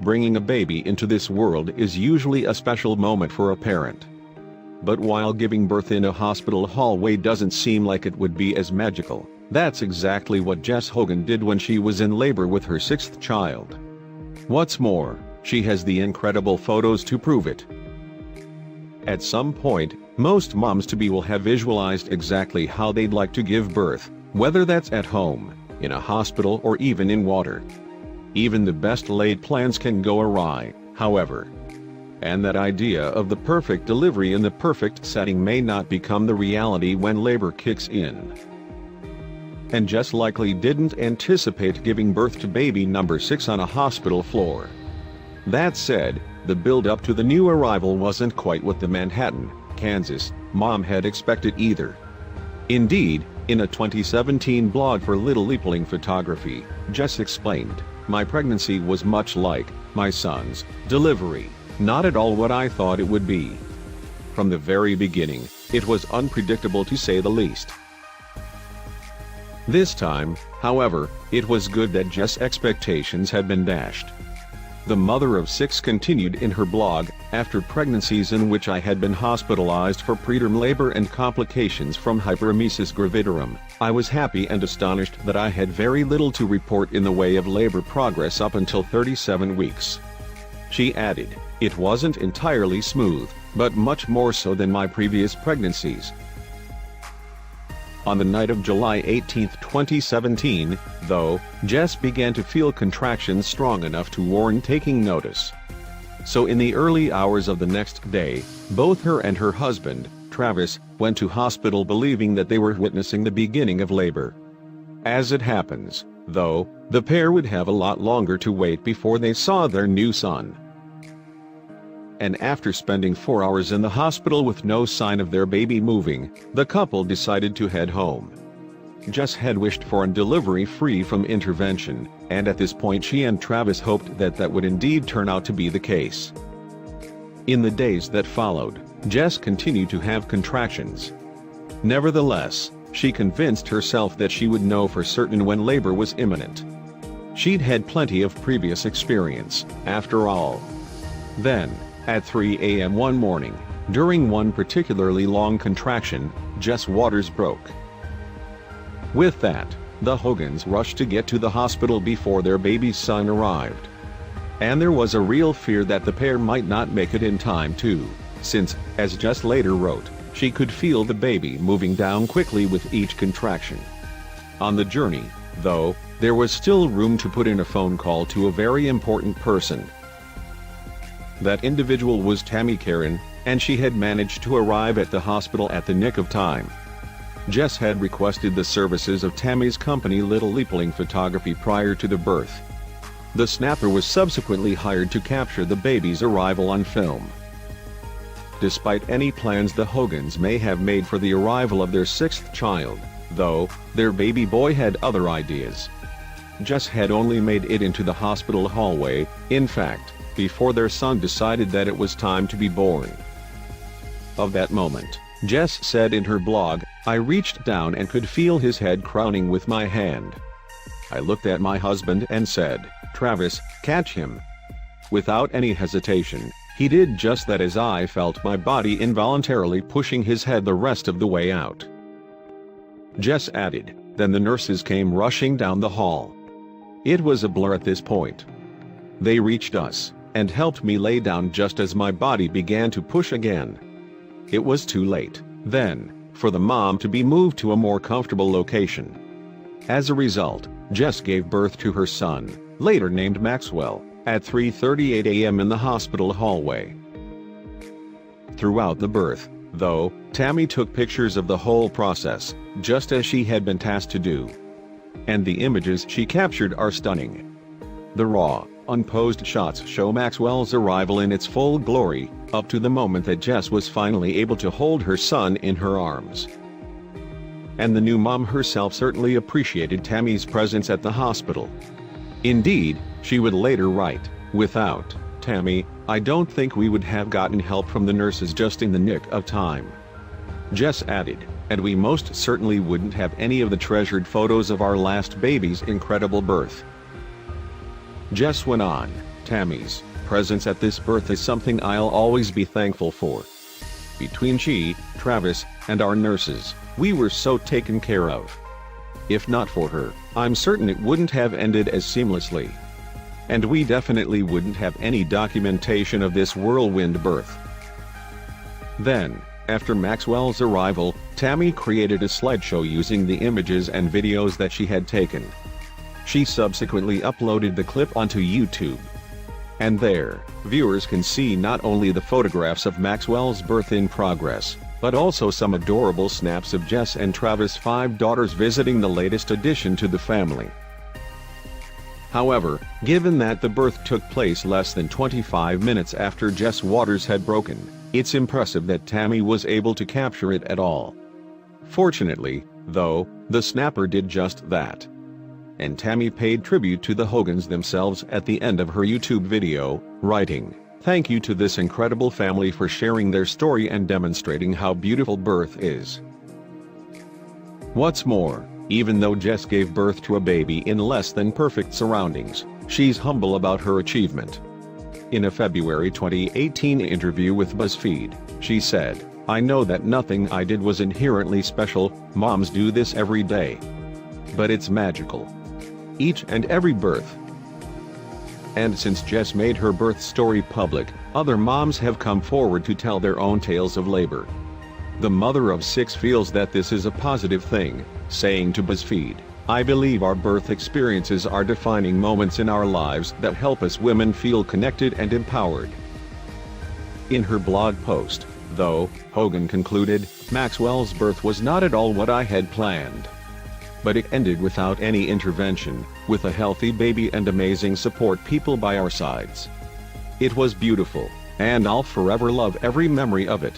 Bringing a baby into this world is usually a special moment for a parent. But while giving birth in a hospital hallway doesn't seem like it would be as magical, that's exactly what Jess Hogan did when she was in labor with her sixth child. What's more, she has the incredible photos to prove it. At some point, most moms-to-be will have visualized exactly how they'd like to give birth, whether that's at home, in a hospital, or even in water. Even the best laid plans can go awry, however. And that idea of the perfect delivery in the perfect setting may not become the reality when labor kicks in. And Jess likely didn't anticipate giving birth to baby number 6 on a hospital floor. That said, the build-up to the new arrival wasn't quite what the Manhattan, Kansas, mom had expected either. Indeed, in a 2017 blog for Little Leapling Photography, Jess explained, "My pregnancy was much like my son's delivery, not at all what I thought it would be. From the very beginning, it was unpredictable to say the least." This time, however, it was good that Jess' expectations had been dashed. The mother of 6 continued in her blog, "After pregnancies in which I had been hospitalized for preterm labor and complications from hyperemesis gravidarum, I was happy and astonished that I had very little to report in the way of labor progress up until 37 weeks. She added, "It wasn't entirely smooth, but much more so than my previous pregnancies." On the night of July 18, 2017, though, Jess began to feel contractions strong enough to warrant taking notice. So in the early hours of the next day, both her and her husband, Travis, went to hospital believing that they were witnessing the beginning of labor. As it happens, though, the pair would have a lot longer to wait before they saw their new son. And after spending 4 hours in the hospital with no sign of their baby moving, the couple decided to head home. Jess had wished for a delivery free from intervention, and at this point she and Travis hoped that that would indeed turn out to be the case. In the days that followed, Jess continued to have contractions. Nevertheless, she convinced herself that she would know for certain when labor was imminent. She'd had plenty of previous experience, after all. Then, at 3 a.m. one morning, during one particularly long contraction, Jess' waters broke. With that, the Hogans rushed to get to the hospital before their baby's son arrived. And there was a real fear that the pair might not make it in time too, since, as Jess later wrote, she could feel the baby moving down quickly with each contraction. On the journey, though, there was still room to put in a phone call to a very important person. That individual was Tammy Karen, and she had managed to arrive at the hospital at the nick of time. Jess had requested the services of Tammy's company Little Leapling Photography prior to the birth. The snapper was subsequently hired to capture the baby's arrival on film. Despite any plans the Hogans may have made for the arrival of their 6th child, though, their baby boy had other ideas. Jess had only made it into the hospital hallway, in fact, before their son decided that it was time to be born. Of that moment, Jess said in her blog, "I reached down and could feel his head crowning with my hand. I looked at my husband and said, 'Travis, catch him.' Without any hesitation, he did just that as I felt my body involuntarily pushing his head the rest of the way out." Jess added, "Then the nurses came rushing down the hall. It was a blur at this point. They reached us and helped me lay down just as my body began to push again. It was too late, then, for the mom to be moved to a more comfortable location. As a result, Jess gave birth to her son, later named Maxwell, at 3:38 a.m. in the hospital hallway." Throughout the birth, though, Tammy took pictures of the whole process, just as she had been tasked to do. And the images she captured are stunning. The raw, unposed shots show Maxwell's arrival in its full glory, up to the moment that Jess was finally able to hold her son in her arms. And the new mom herself certainly appreciated Tammy's presence at the hospital. Indeed, she would later write, "Without Tammy, I don't think we would have gotten help from the nurses just in the nick of time." Jess added, "And we most certainly wouldn't have any of the treasured photos of our last baby's incredible birth." Jess went on, Tammy's presence at this birth is something I'll always be thankful for. Between she, Travis, and our nurses, we were so taken care of. If not for her, I'm certain it wouldn't have ended as seamlessly. And we definitely wouldn't have any documentation of this whirlwind birth. Then, after Maxwell's arrival, Tammy created a slideshow using the images and videos that she had taken. She subsequently uploaded the clip onto YouTube. And there, viewers can see not only the photographs of Maxwell's birth in progress, but also some adorable snaps of Jess and Travis' 5 daughters visiting the latest addition to the family. However, given that the birth took place less than 25 minutes after Jess Waters had broken, it's impressive that Tammy was able to capture it at all. Fortunately, though, the snapper did just that. And Tammy paid tribute to the Hogans themselves at the end of her YouTube video, writing, "Thank you to this incredible family for sharing their story and demonstrating how beautiful birth is." What's more, even though Jess gave birth to a baby in less than perfect surroundings, she's humble about her achievement. In a February 2018 interview with BuzzFeed, she said, "I know that nothing I did was inherently special, moms do this every day. But it's magical. Each and every birth." And since Jess made her birth story public, other moms have come forward to tell their own tales of labor. The mother of 6 feels that this is a positive thing, saying to BuzzFeed, "I believe our birth experiences are defining moments in our lives that help us women feel connected and empowered." In her blog post, though, Hogan concluded, "Maxwell's birth was not at all what I had planned. But it ended without any intervention, with a healthy baby and amazing support people by our sides. It was beautiful, and I'll forever love every memory of it."